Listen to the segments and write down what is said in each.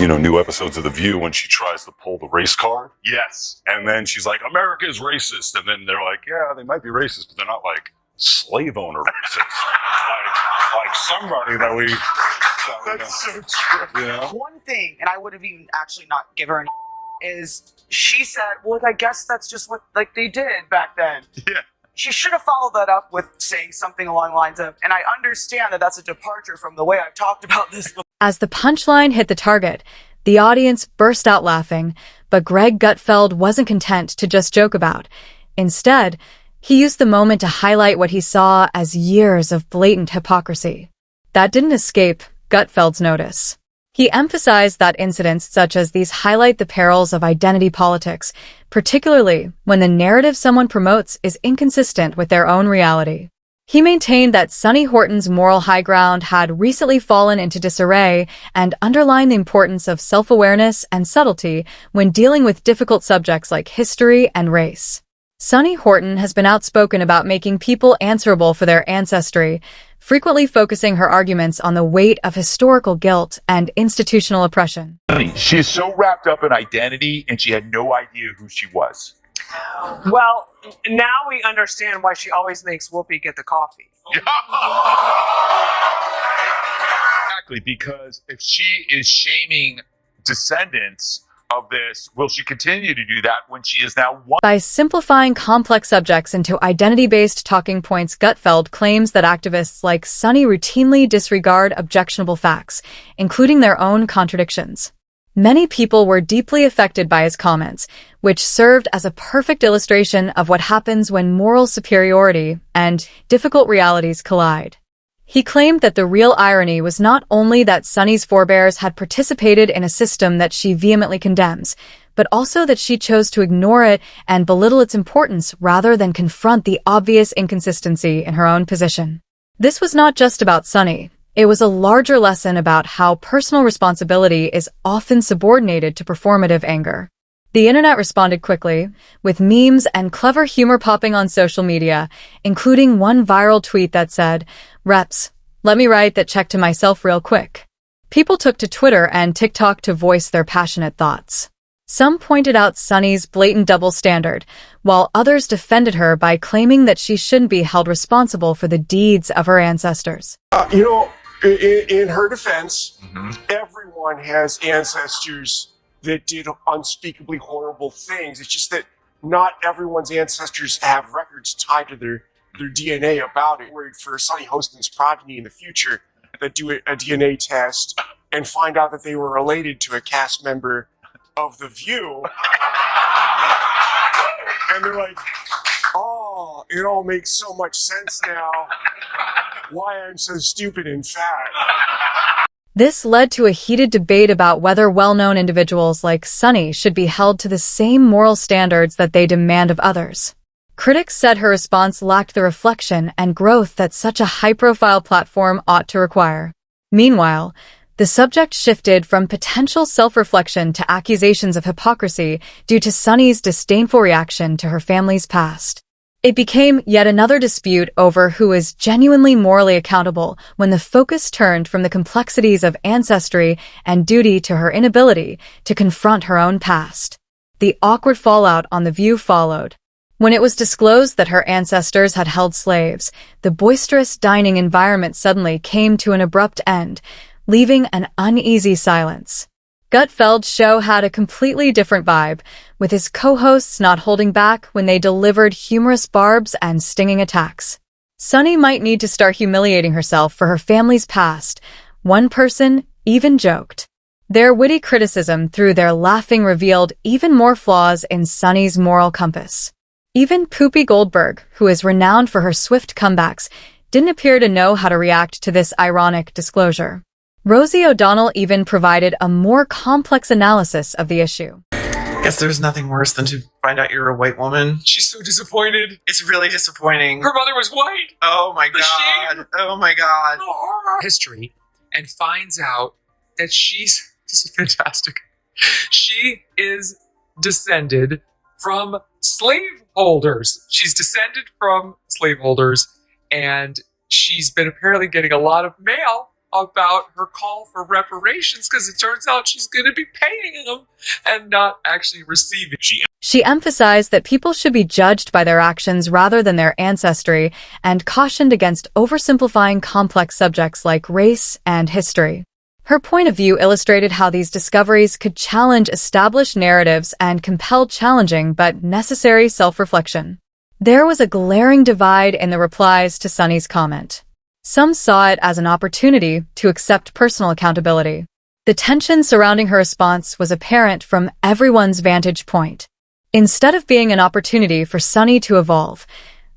new episodes of The View when she tries to pull the race card. Yes. And then she's like, America is racist. And then they're like, yeah, they might be racist, but they're not like slave owner racist. like somebody that we... That's so true. Yeah. One thing, and I would have even actually not give her any, is she said, well, I guess that's just what they did back then. Yeah. She should have followed that up with saying something along the lines of, and I understand that that's a departure from the way I've talked about this before. As the punchline hit the target, the audience burst out laughing, but Greg Gutfeld wasn't content to just joke about. Instead, he used the moment to highlight what he saw as years of blatant hypocrisy. That didn't escape Gutfeld's notice. He emphasized that incidents such as these highlight the perils of identity politics, particularly when the narrative someone promotes is inconsistent with their own reality. He maintained that Sunny Hostin's moral high ground had recently fallen into disarray and underlined the importance of self-awareness and subtlety when dealing with difficult subjects like history and race. Sunny Hostin has been outspoken about making people answerable for their ancestry, frequently focusing her arguments on the weight of historical guilt and institutional oppression. She is so wrapped up in identity, and she had no idea who she was. Well, now we understand why she always makes Whoopi get the coffee. Exactly, because if she is shaming descendants of this, will she continue to do that when she is now one? By simplifying complex subjects into identity-based talking points, Gutfeld claims that activists like Sunny routinely disregard objectionable facts, including their own contradictions. Many people were deeply affected by his comments, which served as a perfect illustration of what happens when moral superiority and difficult realities collide. He claimed that the real irony was not only that Sunny's forebears had participated in a system that she vehemently condemns, but also that she chose to ignore it and belittle its importance rather than confront the obvious inconsistency in her own position. This was not just about Sunny. It was a larger lesson about how personal responsibility is often subordinated to performative anger. The internet responded quickly, with memes and clever humor popping on social media, including one viral tweet that said, "Reps, let me write that check to myself real quick." People took to Twitter and TikTok to voice their passionate thoughts. Some pointed out Sunny's blatant double standard, while others defended her by claiming that she shouldn't be held responsible for the deeds of her ancestors. In her defense, everyone has ancestors that did unspeakably horrible things. It's just that not everyone's ancestors have records tied to their DNA about it. Worried for Sunny Hostin's progeny in the future that do a DNA test and find out that they were related to a cast member of The View. And they're like, oh, it all makes so much sense now. Why I'm so stupid and fat. This led to a heated debate about whether well-known individuals like Sunny should be held to the same moral standards that they demand of others. Critics said her response lacked the reflection and growth that such a high-profile platform ought to require. Meanwhile, the subject shifted from potential self-reflection to accusations of hypocrisy due to Sunny's disdainful reaction to her family's past. It became yet another dispute over who is genuinely morally accountable when the focus turned from the complexities of ancestry and duty to her inability to confront her own past. The awkward fallout on The View followed. When it was disclosed that her ancestors had held slaves, the boisterous dining environment suddenly came to an abrupt end, leaving an uneasy silence. Gutfeld's show had a completely different vibe, with his co-hosts not holding back when they delivered humorous barbs and stinging attacks. Sunny might need to start humiliating herself for her family's past. One person even joked. Their witty criticism through their laughing revealed even more flaws in Sunny's moral compass. Even Whoopi Goldberg, who is renowned for her swift comebacks, didn't appear to know how to react to this ironic disclosure. Rosie O'Donnell even provided a more complex analysis of the issue. Guess there's nothing worse than to find out you're a white woman. She's so disappointed. It's really disappointing. Her mother was white. Oh my The god. shame. Oh my god. The horror. History, and finds out that this is fantastic. She is descended from slaveholders. She's descended from slaveholders, and she's been apparently getting a lot of mail about her call for reparations because it turns out she's going to be paying them and not actually receiving. She emphasized that people should be judged by their actions rather than their ancestry and cautioned against oversimplifying complex subjects like race and history. Her point of view illustrated how these discoveries could challenge established narratives and compel challenging but necessary self-reflection. There was a glaring divide in the replies to Sunny's comment. Some saw it as an opportunity to accept personal accountability. The tension surrounding her response was apparent from everyone's vantage point. Instead of being an opportunity for Sunny to evolve,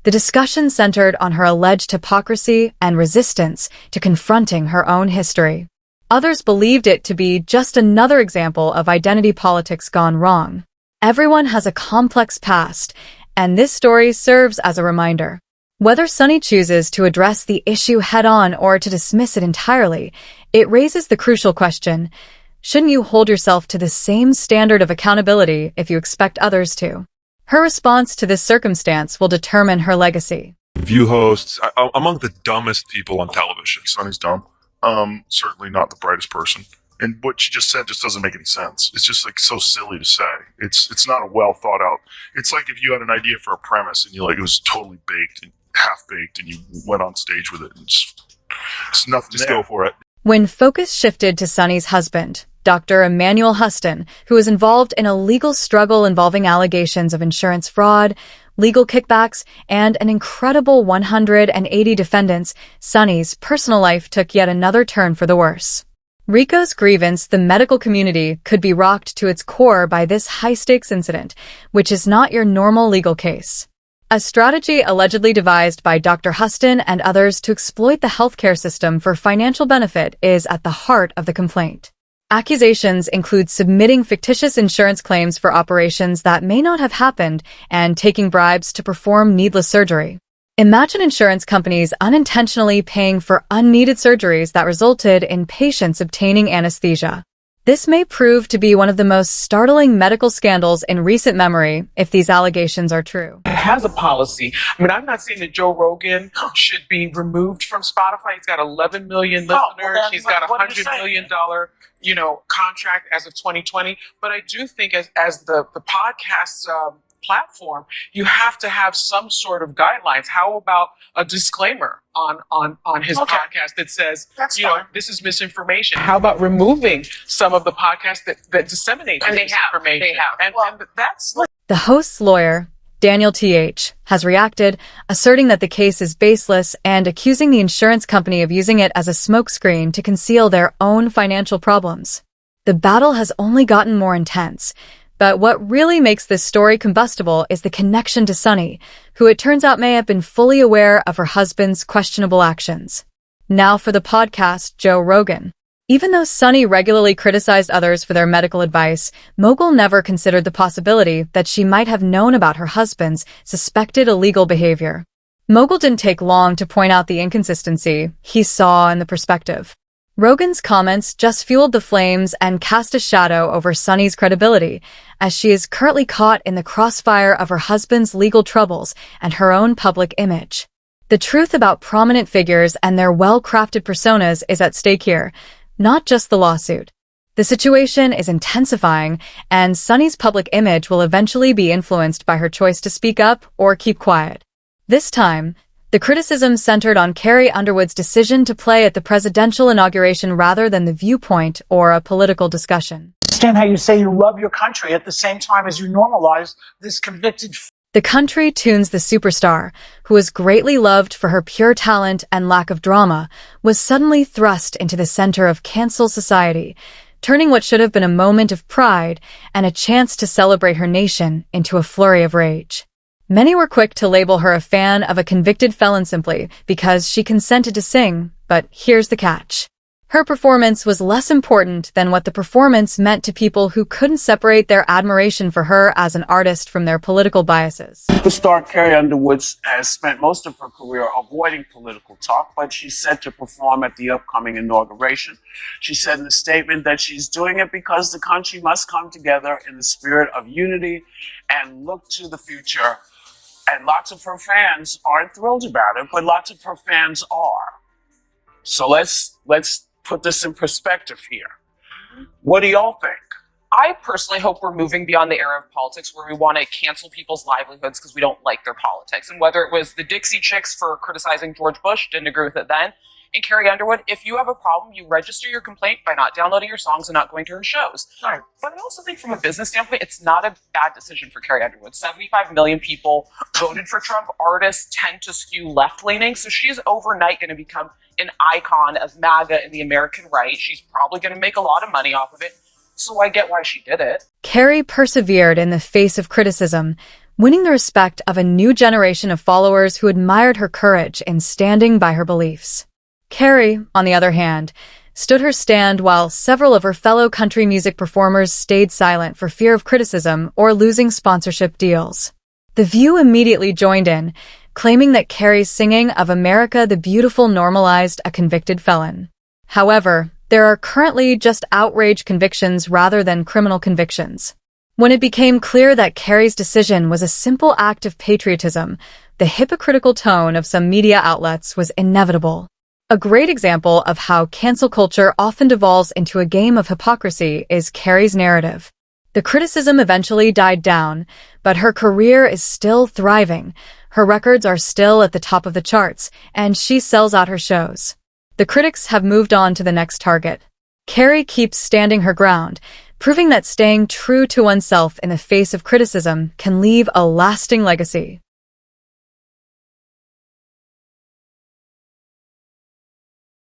the discussion centered on her alleged hypocrisy and resistance to confronting her own history. Others believed it to be just another example of identity politics gone wrong. Everyone has a complex past, and this story serves as a reminder. Whether Sunny chooses to address the issue head-on or to dismiss it entirely, it raises the crucial question, shouldn't you hold yourself to the same standard of accountability if you expect others to? Her response to this circumstance will determine her legacy. View hosts, among the dumbest people on television. Sonny's dumb. Certainly not the brightest person. And what she just said just doesn't make any sense. It's just like so silly to say. It's not a well thought out. It's like if you had an idea for a premise and it was totally baked and half baked and you went on stage with it and it's nothing. Just go for it. When focus shifted to Sunny's husband, Dr. Emmanuel Hostin, who was involved in a legal struggle involving allegations of insurance fraud, legal kickbacks, and an incredible 180 defendants, Sunny's personal life took yet another turn for the worse. Rico's grievance, the medical community, could be rocked to its core by this high-stakes incident, which is not your normal legal case. A strategy allegedly devised by Dr. Hostin and others to exploit the healthcare system for financial benefit is at the heart of the complaint. Accusations include submitting fictitious insurance claims for operations that may not have happened and taking bribes to perform needless surgery. Imagine insurance companies unintentionally paying for unneeded surgeries that resulted in patients obtaining anesthesia. This may prove to be one of the most startling medical scandals in recent memory if these allegations are true. It has a policy. I mean, I'm not saying that Joe Rogan should be removed from Spotify. He's got 11 million listeners. He's got $100 million, contract as of 2020. But I do think as the podcast platform, you have to have some sort of guidelines. How about a disclaimer on his podcast that says, this is misinformation? How about removing some of the podcasts that disseminate misinformation? They have. And that's The host's lawyer, Daniel T.H., has reacted, asserting that the case is baseless and accusing the insurance company of using it as a smokescreen to conceal their own financial problems. The battle has only gotten more intense. But what really makes this story combustible is the connection to Sunny, who it turns out may have been fully aware of her husband's questionable actions. Now for the podcast, Joe Rogan. Even though Sunny regularly criticized others for their medical advice, Mogul never considered the possibility that she might have known about her husband's suspected illegal behavior. Mogul didn't take long to point out the inconsistency he saw in the perspective. Rogan's comments just fueled the flames and cast a shadow over Sunny's credibility, as she is currently caught in the crossfire of her husband's legal troubles and her own public image. The truth about prominent figures and their well-crafted personas is at stake here, not just the lawsuit. The situation is intensifying, and Sunny's public image will eventually be influenced by her choice to speak up or keep quiet. This time, the criticism centered on Carrie Underwood's decision to play at the presidential inauguration rather than the viewpoint or a political discussion. Understand how you say you love your country at the same time as you normalize this convicted. The country tunes the superstar, who was greatly loved for her pure talent and lack of drama, was suddenly thrust into the center of cancel society, turning what should have been a moment of pride and a chance to celebrate her nation into a flurry of rage. Many were quick to label her a fan of a convicted felon simply because she consented to sing, but here's the catch. Her performance was less important than what the performance meant to people who couldn't separate their admiration for her as an artist from their political biases. Superstar Carrie Underwood has spent most of her career avoiding political talk, but she's set to perform at the upcoming inauguration. She said in a statement that she's doing it because the country must come together in the spirit of unity and look to the future. And lots of her fans aren't thrilled about it, but lots of her fans are. So let's put this in perspective here. What do y'all think? I personally hope we're moving beyond the era of politics where we want to cancel people's livelihoods because we don't like their politics. And whether it was the Dixie Chicks for criticizing George Bush, didn't agree with it then, and Carrie Underwood, if you have a problem, you register your complaint by not downloading her songs and not going to her shows. Right. But I also think from a business standpoint, it's not a bad decision for Carrie Underwood. 75 million people voted for Trump. Artists tend to skew left-leaning, so she's overnight going to become an icon of MAGA and the American right. She's probably going to make a lot of money off of it. So I get why she did it. Carrie persevered in the face of criticism, winning the respect of a new generation of followers who admired her courage in standing by her beliefs. Carrie, on the other hand, stood her stand while several of her fellow country music performers stayed silent for fear of criticism or losing sponsorship deals. The View immediately joined in, claiming that Carrie's singing of America the Beautiful normalized a convicted felon. However, there are currently just outrage convictions rather than criminal convictions. When it became clear that Carrie's decision was a simple act of patriotism, the hypocritical tone of some media outlets was inevitable. A great example of how cancel culture often devolves into a game of hypocrisy is Carrie's narrative. The criticism eventually died down, but her career is still thriving. Her records are still at the top of the charts, and she sells out her shows. The critics have moved on to the next target. Carrie keeps standing her ground, proving that staying true to oneself in the face of criticism can leave a lasting legacy.